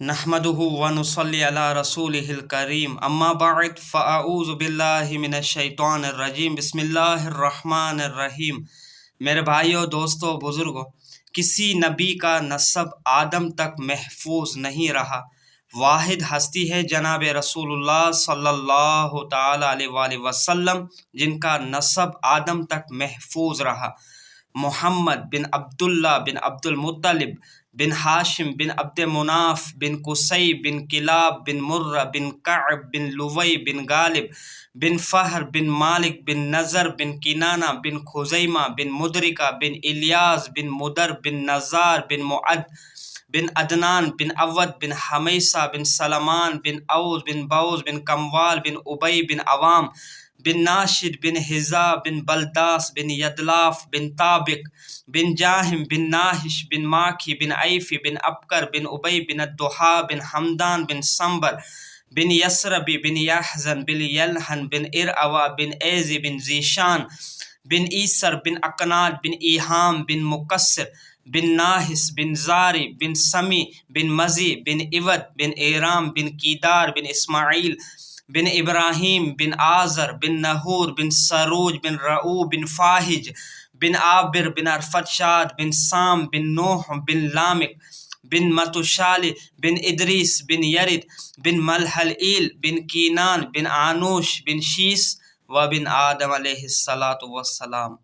نحمده ونصلي على رسوله الكريم اما بعد فاعوذ باللہ من الشیطان الرجیم بسم اللہ الرحمن الرحیم۔ میرے بھائیوں، دوستوں، بزرگوں، کسی نبی کا نسب آدم تک محفوظ نہیں رہا۔ واحد ہستی ہے جناب رسول اللہ صلی اللہ تعالی علیہ وآلہ وسلم، جن کا نسب آدم تک محفوظ رہا۔ محمد بن عبداللہ بن عبد المطلب بن ہاشم بن عبد مناف بن قصی بن کلاب بن مرہ بن کعب بن لوی بن غالب بن فہر بن مالک بن نضر بن کنانہ بن خزیمہ بن مدرکہ بن الیاس بن مدر بن نزار بن معد بن عدنان بن عود بن حمیسہ بن سلمان بن اوس بن بوز بن کموال بن ابی بن عوام بن ناشد بن حذا بن بلداس بن یدلاف بن طابق بن جاہم بن ناہش بن ماکھی بن عیفی بن ابکر بن ابی بن الدحا بن حمدان بن سنبر بن یسربی بن یحزن بن یلحن بن ارعوا بن ایزی بن زیشان بن ایسر بن اکناد بن ایہام بن مکسر بن ناحس بن زاری بن سمی بن مزی بن عود بن ایرام بن کیدار بن اسماعیل بن ابراہیم بن آزر بن نحور بن سروج بن رعو بن فاہج بن عابر بن ارفتشاد بن سام بن نوح بن لامک بن متوشال بن ادریس بن یرد بن ملحلئیل بن کینان بن آنوش بن شیس و بن آدم علیہ الصلاۃ والسلام۔